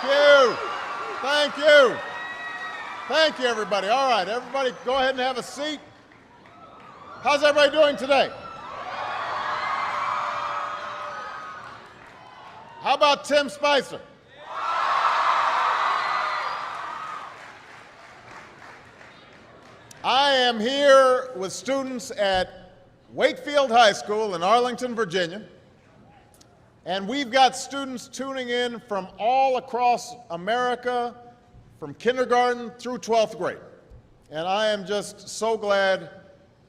Thank you. Thank you. Thank you, everybody. All right, everybody go ahead and have a seat. How's everybody doing today? How about Tim Spicer? I am here with students at Wakefield High School in Arlington, Virginia, and we've got students tuning in from all across America, from kindergarten through 12th grade. And I am just so glad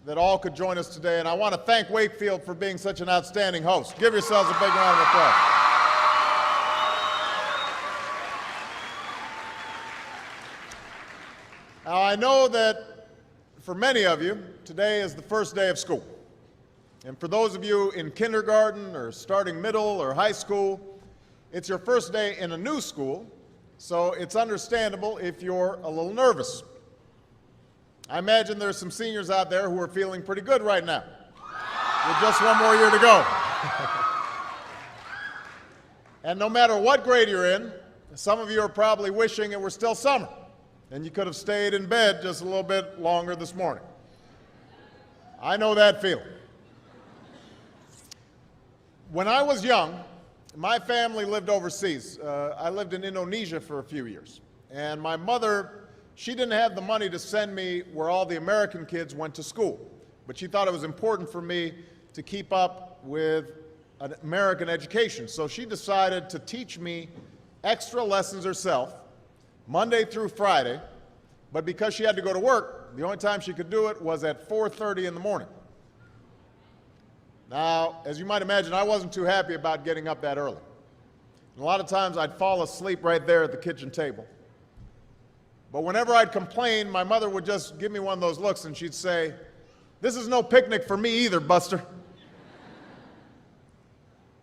that all could join us today, and I want to thank Wakefield for being such an outstanding host. Give yourselves a big round of applause. Now, I know that for many of you, today is the first day of school. And for those of you in kindergarten or starting middle or high school, it's your first day in a new school, so it's understandable if you're a little nervous. I imagine there's some seniors out there who are feeling pretty good right now, with just one more year to go. And no matter what grade you're in, some of you are probably wishing it were still summer, and you could have stayed in bed just a little bit longer this morning. I know that feeling. When I was young, my family lived overseas. I lived in Indonesia for a few years. And my mother, she didn't have the money to send me where all the American kids went to school. But she thought it was important for me to keep up with an American education. So she decided to teach me extra lessons herself, Monday through Friday. But because she had to go to work, the only time she could do it was at 4:30 in the morning. Now, as you might imagine, I wasn't too happy about getting up that early. And a lot of times I'd fall asleep right there at the kitchen table. But whenever I'd complain, my mother would just give me one of those looks and she'd say, "This is no picnic for me either, Buster."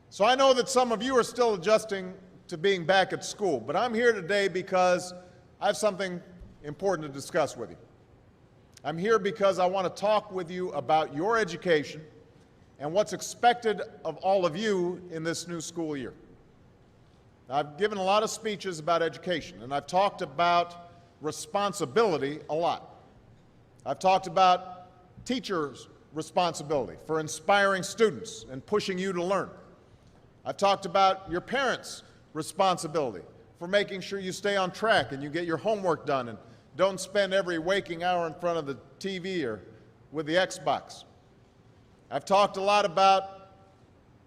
So I know that some of you are still adjusting to being back at school, but I'm here today because I have something important to discuss with you. I'm here because I want to talk with you about your education and what's expected of all of you in this new school year. Now, I've given a lot of speeches about education, and I've talked about responsibility a lot. I've talked about teachers' responsibility for inspiring students and pushing you to learn. I've talked about your parents' responsibility for making sure you stay on track and you get your homework done and don't spend every waking hour in front of the TV or with the Xbox. I've talked a lot about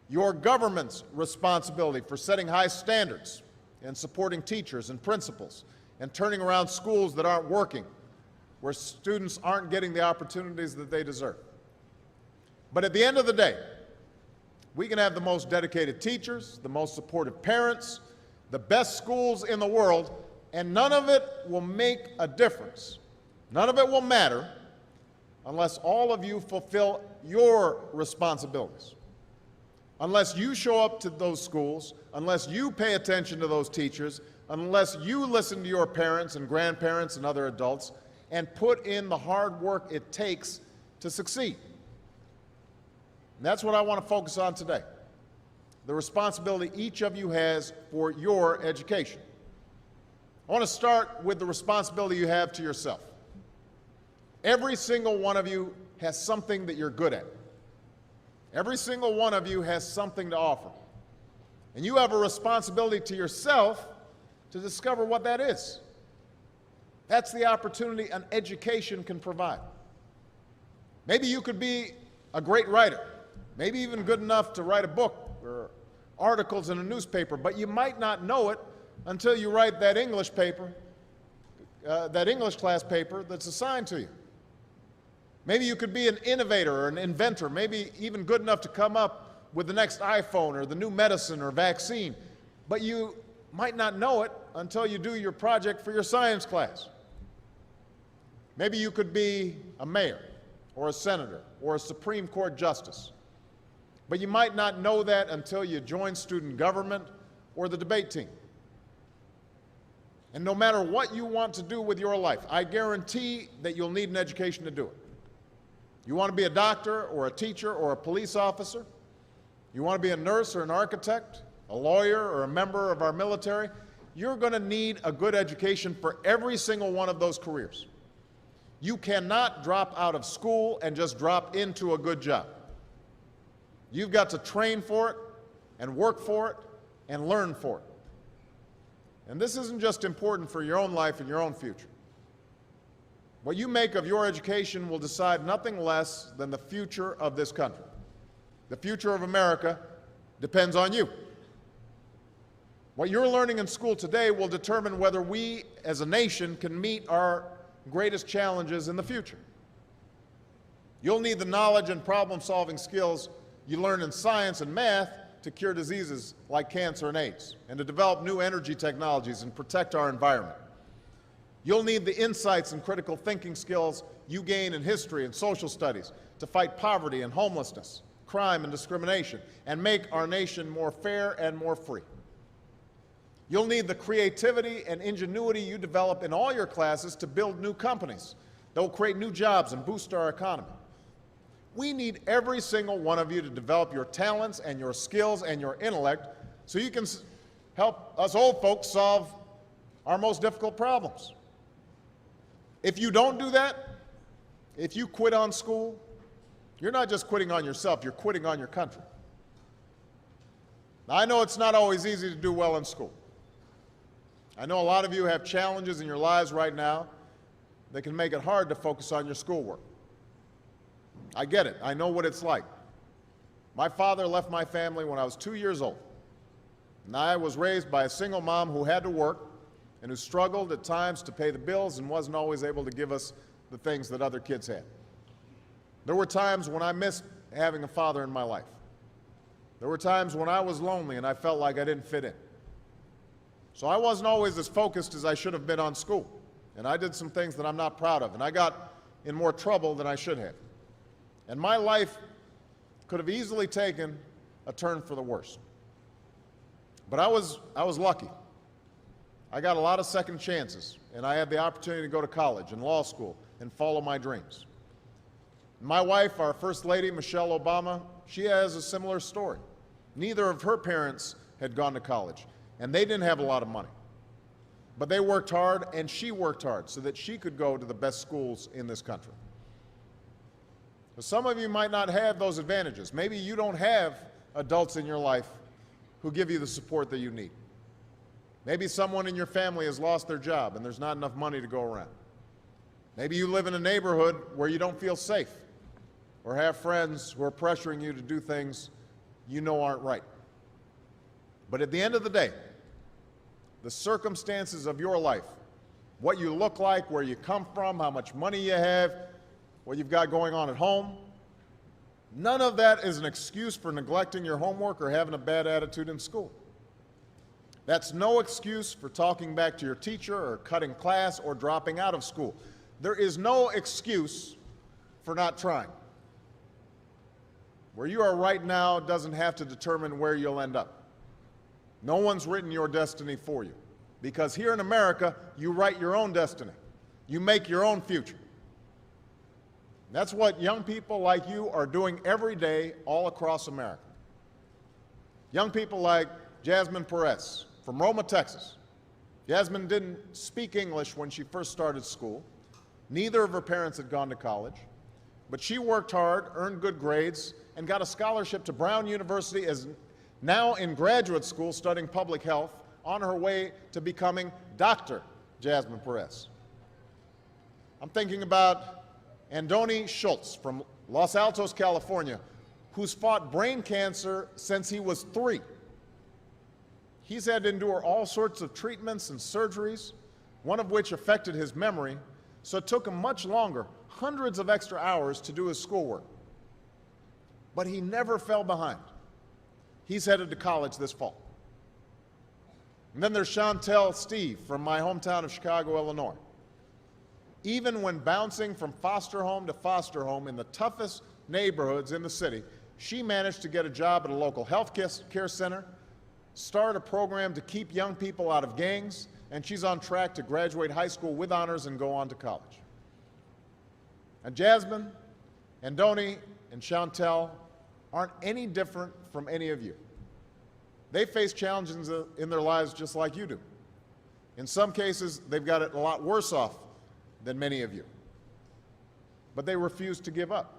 your government's responsibility for setting high standards and supporting teachers and principals and turning around schools that aren't working, where students aren't getting the opportunities that they deserve. But at the end of the day, we can have the most dedicated teachers, the most supportive parents, the best schools in the world, and none of it will make a difference. None of it will matter unless all of you fulfill your responsibilities. Unless you show up to those schools, unless you pay attention to those teachers, unless you listen to your parents and grandparents and other adults and put in the hard work it takes to succeed. And that's what I want to focus on today, the responsibility each of you has for your education. I want to start with the responsibility you have to yourself. Every single one of you has something that you're good at. Every single one of you has something to offer. And you have a responsibility to yourself to discover what that is. That's the opportunity an education can provide. Maybe you could be a great writer, maybe even good enough to write a book or articles in a newspaper, but you might not know it until you write that English paper, that English class paper that's assigned to you. Maybe you could be an innovator or an inventor, maybe even good enough to come up with the next iPhone or the new medicine or vaccine, but you might not know it until you do your project for your science class. Maybe you could be a mayor or a senator or a Supreme Court justice, but you might not know that until you join student government or the debate team. And no matter what you want to do with your life, I guarantee that you'll need an education to do it. You want to be a doctor or a teacher or a police officer? You want to be a nurse or an architect, a lawyer or a member of our military? you're going to need a good education for every single one of those careers. You cannot drop out of school and just drop into a good job. You've got to train for it and work for it and learn for it. And this isn't just important for your own life and your own future. What you make of your education will decide nothing less than the future of this country. The future of America depends on you. What you're learning in school today will determine whether we as a nation can meet our greatest challenges in the future. You'll need the knowledge and problem-solving skills you learn in science and math to cure diseases like cancer and AIDS, and to develop new energy technologies and protect our environment. You'll need the insights and critical thinking skills you gain in history and social studies to fight poverty and homelessness, crime and discrimination, and make our nation more fair and more free. You'll need the creativity and ingenuity you develop in all your classes to build new companies that will create new jobs and boost our economy. We need every single one of you to develop your talents and your skills and your intellect so you can help us old folks solve our most difficult problems. If you don't do that, if you quit on school, you're not just quitting on yourself, you're quitting on your country. Now, I know it's not always easy to do well in school. I know a lot of you have challenges in your lives right now that can make it hard to focus on your schoolwork. I get it. I know what it's like. My father left my family when I was 2 years old, and I was raised by a single mom who had to work and who struggled at times to pay the bills and wasn't always able to give us the things that other kids had. There were times when I missed having a father in my life. There were times when I was lonely and I felt like I didn't fit in. So I wasn't always as focused as I should have been on school, and I did some things that I'm not proud of, and I got in more trouble than I should have. And my life could have easily taken a turn for the worse. But I was lucky. I got a lot of second chances, and I had the opportunity to go to college and law school and follow my dreams. My wife, our First Lady, Michelle Obama, she has a similar story. Neither of her parents had gone to college, and they didn't have a lot of money. But they worked hard, and she worked hard so that she could go to the best schools in this country. But some of you might not have those advantages. Maybe you don't have adults in your life who give you the support that you need. Maybe someone in your family has lost their job and there's not enough money to go around. Maybe you live in a neighborhood where you don't feel safe or have friends who are pressuring you to do things you know aren't right. But at the end of the day, the circumstances of your life, what you look like, where you come from, how much money you have, what you've got going on at home, none of that is an excuse for neglecting your homework or having a bad attitude in school. That's no excuse for talking back to your teacher or cutting class or dropping out of school. There is no excuse for not trying. Where you are right now doesn't have to determine where you'll end up. No one's written your destiny for you, because here in America, you write your own destiny. You make your own future. That's what young people like you are doing every day all across America. Young people like Jasmine Perez from Roma, Texas. Jasmine didn't speak English when she first started school. Neither of her parents had gone to college. But she worked hard, earned good grades, and got a scholarship to Brown University, as now in graduate school studying public health, on her way to becoming Dr. Jasmine Perez. I'm thinking about Andoni Schultz from Los Altos, California, who's fought brain cancer since he was 3. He's had to endure all sorts of treatments and surgeries, one of which affected his memory, so it took him much longer, hundreds of extra hours, to do his schoolwork. But he never fell behind. He's headed to college this fall. And then there's Chantel Steve from my hometown of Chicago, Illinois. Even when bouncing from foster home to foster home in the toughest neighborhoods in the city, she managed to get a job at a local health care center, start a program to keep young people out of gangs, and she's on track to graduate high school with honors and go on to college. And Jasmine, Andoni, and Chantel aren't any different from any of you. They face challenges in their lives just like you do. In some cases, they've got it a lot worse off than many of you. But they refuse to give up.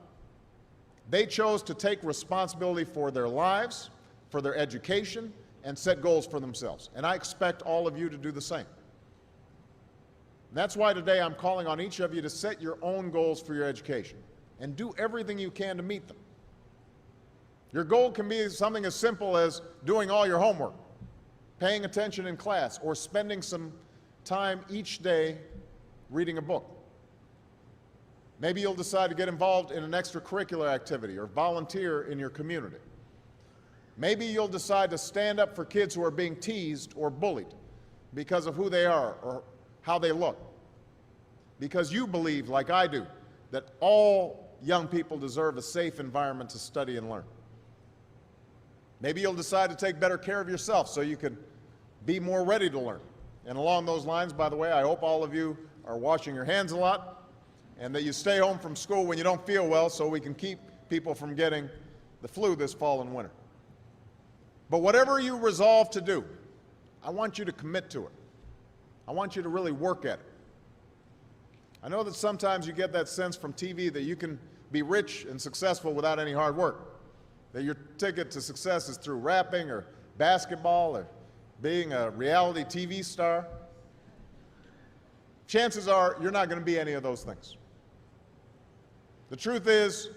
They chose to take responsibility for their lives, for their education, and set goals for themselves. And I expect all of you to do the same. That's why today I'm calling on each of you to set your own goals for your education and do everything you can to meet them. Your goal can be something as simple as doing all your homework, paying attention in class, or spending some time each day reading a book. Maybe you'll decide to get involved in an extracurricular activity or volunteer in your community. Maybe you'll decide to stand up for kids who are being teased or bullied because of who they are or how they look. Because you believe, like I do, that all young people deserve a safe environment to study and learn. Maybe you'll decide to take better care of yourself so you can be more ready to learn. And along those lines, by the way, I hope all of you are washing your hands a lot and that you stay home from school when you don't feel well so we can keep people from getting the flu this fall and winter. But whatever you resolve to do, I want you to commit to it. I want you to really work at it. I know that sometimes you get that sense from TV that you can be rich and successful without any hard work, that your ticket to success is through rapping or basketball or being a reality TV star. Chances are you're not going to be any of those things. The truth is,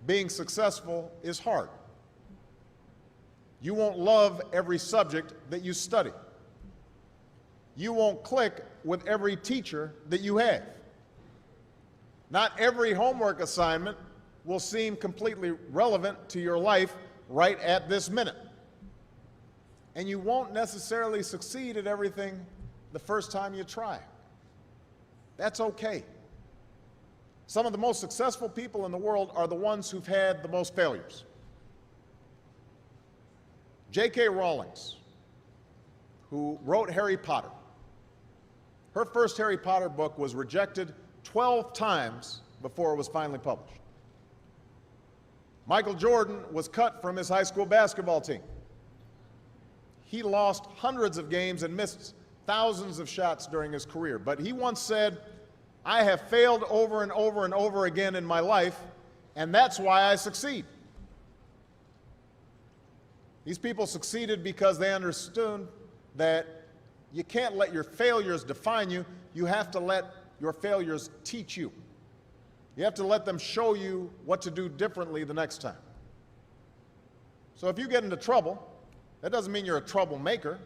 being successful is hard. You won't love every subject that you study. You won't click with every teacher that you have. Not every homework assignment will seem completely relevant to your life right at this minute. And you won't necessarily succeed at everything the first time you try. That's okay. Some of the most successful people in the world are the ones who've had the most failures. J.K. Rowling, who wrote Harry Potter, her first Harry Potter book was rejected 12 times before it was finally published. Michael Jordan was cut from his high school basketball team. He lost hundreds of games and missed thousands of shots during his career. But he once said, "I have failed over and over and over again in my life, and that's why I succeed." These people succeeded because they understood that you can't let your failures define you. You have to let your failures teach you. You have to let them show you what to do differently the next time. So if you get into trouble, that doesn't mean you're a troublemaker.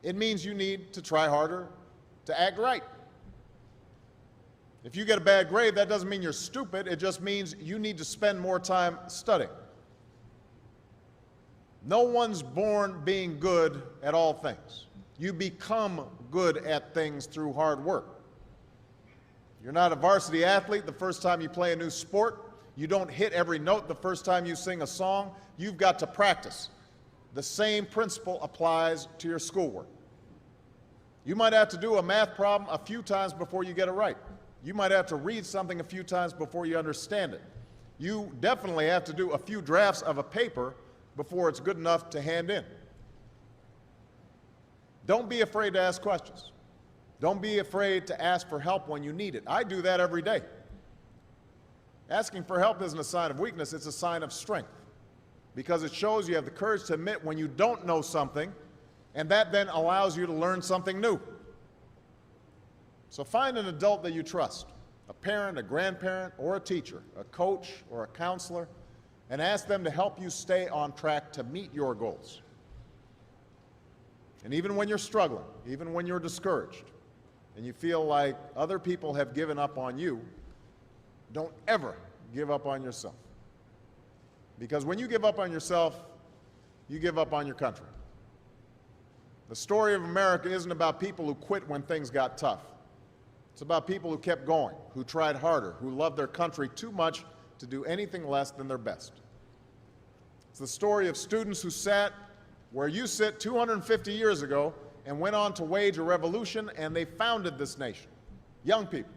It means you need to try harder to act right. If you get a bad grade, that doesn't mean you're stupid. It just means you need to spend more time studying. No one's born being good at all things. You become good at things through hard work. You're not a varsity athlete the first time you play a new sport. You don't hit every note the first time you sing a song. You've got to practice. The same principle applies to your schoolwork. You might have to do a math problem a few times before you get it right. You might have to read something a few times before you understand it. You definitely have to do a few drafts of a paper before it's good enough to hand in. Don't be afraid to ask questions. Don't be afraid to ask for help when you need it. I do that every day. Asking for help isn't a sign of weakness, it's a sign of strength, because it shows you have the courage to admit when you don't know something, and that then allows you to learn something new. So find an adult that you trust, a parent, a grandparent, or a teacher, a coach, or a counselor, and ask them to help you stay on track to meet your goals. And even when you're struggling, even when you're discouraged, and you feel like other people have given up on you, don't ever give up on yourself. Because when you give up on yourself, you give up on your country. The story of America isn't about people who quit when things got tough. It's about people who kept going, who tried harder, who loved their country too much to do anything less than their best. It's the story of students who sat where you sit 250 years ago and went on to wage a revolution, and they founded this nation. Young people.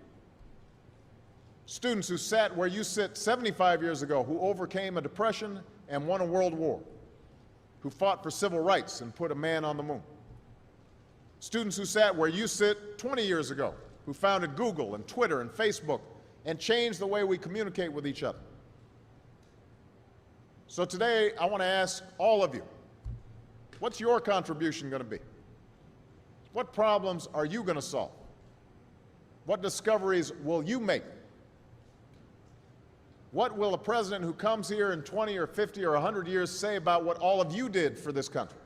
Students who sat where you sit 75 years ago, who overcame a depression and won a world war, who fought for civil rights and put a man on the moon. Students who sat where you sit 20 years ago, who founded Google and Twitter and Facebook and changed the way we communicate with each other. So today, I want to ask all of you, what's your contribution going to be? What problems are you going to solve? What discoveries will you make? What will a president who comes here in 20 or 50 or 100 years say about what all of you did for this country?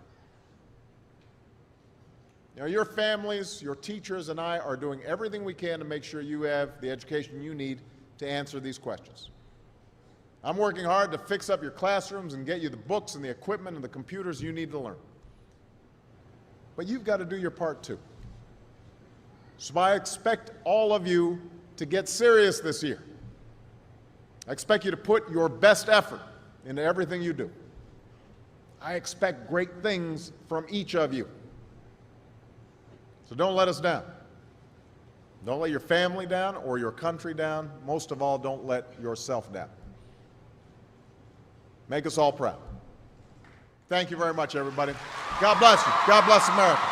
You know, your families, your teachers, and I are doing everything we can to make sure you have the education you need to answer these questions. I'm working hard to fix up your classrooms and get you the books and the equipment and the computers you need to learn. But you've got to do your part too. So I expect all of you to get serious this year. I expect you to put your best effort into everything you do. I expect great things from each of you. So don't let us down. Don't let your family down or your country down. Most of all, don't let yourself down. Make us all proud. Thank you very much, everybody. God bless you. God bless America.